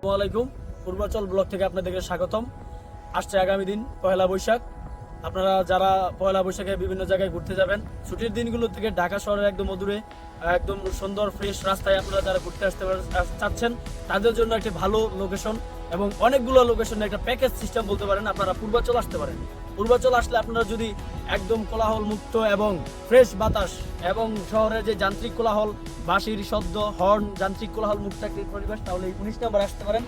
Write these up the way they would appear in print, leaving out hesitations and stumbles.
আসসালামু আলাইকুম। পূর্বাচল ব্লক থেকে আপনাদেরকে স্বাগতম। আসছে আগামী দিন পয়লা বৈশাখ। আপনারা যারা পয়লা বৈশাখে বিভিন্ন জায়গায় ঘুরতে যাবেন, ছুটির দিনগুলো থেকে ঢাকা শহরের একদম মধুরে একদম সুন্দর ফ্রেশ রাস্তায় আপনারা যারা ঘুরতে চাচ্ছেন, তাদের জন্য একটি ভালো লোকেশন এবং অনেকগুলো লোকেশনে একটা প্যাকেজ সিস্টেম বলতে পারেন। আপনারা পূর্বাচল আসতে পারেন। পূর্বাচল আসলে আপনারা যদি একদম কোলাহল মুক্ত এবং ফ্রেশ বাতাস এবং শহরের যে যান্ত্রিক কোলাহল, বাঁশির শব্দ, হর্ন, যান্ত্রিক কোলাহল মুক্ত একটি পরিবেশ, তাহলে এই 19 নম্বর আসতে পারেন।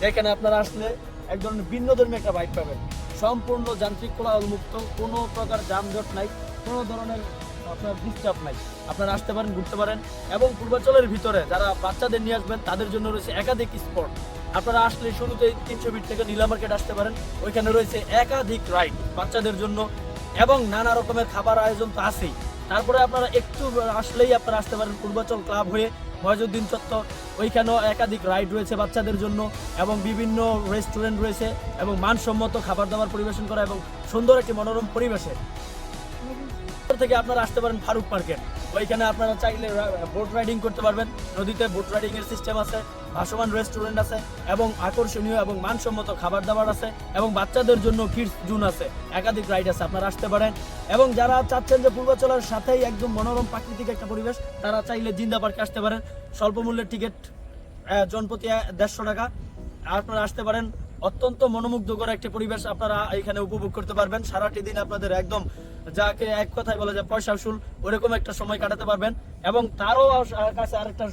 এখানে আপনারা আসলে এক ধরনের ভিন্নধর্মী একটা বাইক পাবেন, সম্পূর্ণ যান্ত্রিক কোলাহল মুক্ত, কোনো প্রকার যানজট নাই, কোনো ধরনের আপনার ডিস্টার্ব নাই। আপনারা আসতে পারেন, ঘুরতে পারেন। এবং পূর্বাচলের ভিতরে যারা বাচ্চাদের নিয়ে আসবেন তাদের জন্য রয়েছে একাধিক স্পট। আপনারা আসলে শুরুতে 300 ফিট থেকে নীলা মার্কেট আসতে পারেন। ওইখানে রয়েছে একাধিক রাইড বাচ্চাদের জন্য এবং নানা রকমের খাবার আয়োজন তো আছেই। তারপরে আপনারা একটু আসলেই আপনারা আসতে পারেন পূর্বাচল ক্লাব হয়ে ময়জুদ্দিন চত্বর। ওইখানেও একাধিক রাইড রয়েছে বাচ্চাদের জন্য এবং বিভিন্ন রেস্টুরেন্ট রয়েছে এবং মানসম্মত খাবার দাবার পরিবেশন করা এবং সুন্দর একটি মনোরম পরিবেশে থেকে আপনারা আসতে পারেন ফারুক মার্কেট। ওইখানে আপনারা চাইলে বোট রাইডিং করতে পারবেন। নদীতে বোট রাইডিং এর সিস্টেম আছে, ভাসমান রেস্টুরেন্ট আছে এবং আকর্ষণীয় এবং মানসম্মত খাবার দাবার আছে এবং বাচ্চাদের জন্য কিডস জোন আছে, একাধিক রাইড আছে। আপনারা আসতে পারেন। এবং যারা চাচ্ছেন যে পূর্বাচলের সাথেই একদম মনোরম প্রাকৃতিক একটা পরিবেশ, তারা চাইলে জিন্দা পার্কে আসতে পারেন। স্বল্প মূল্যের টিকিট, জনপ্রতি 150 টাকা। আপনারা আসতে পারেন। অত্যন্ত মনোমুগ্ধকর একটি পরিবেশ আপনারা এখানে উপভোগ করতে পারবেন। সারাটি দিন আপনাদের একদম যাকে এক কথায় বলা যায় পয়সা উসুল, ওরকম একটা সময় কাটাতে পারবেন। এবং তারও কাছে আরেকটা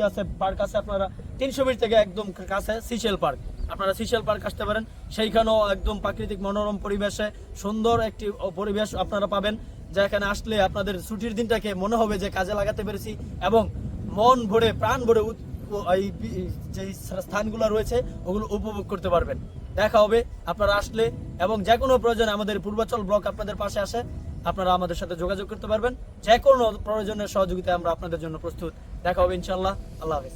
আছে, পার্ক আছে আপনারা 300 ফিট থেকে একদম কাছে সিশেল পার্ক। আপনারা সিশেল পার্ক আসতে পারেন। সেইখানেও একদম প্রাকৃতিক মনোরম পরিবেশে সুন্দর একটি পরিবেশ আপনারা পাবেন, যেখানে আসলে আপনাদের ছুটির দিনটাকে মনে হবে যে কাজে লাগাতে পেরেছি এবং মন ভরে প্রাণ ভরে এই যে স্থানগুলো রয়েছে ওগুলো উপভোগ করতে পারবেন। দেখা হবে আপনারা আসলে। এবং যে কোনো প্রয়োজনে আমাদের পূর্বাচল ব্লক আপনাদের পাশে আসে, আপনারা আমাদের সাথে যোগাযোগ করতে পারবেন। যে কোনো প্রয়োজনের সহযোগিতা আমরা আপনাদের জন্য প্রস্তুত। দেখা হবে ইনশাল্লাহ। আল্লাহ হাফেজ।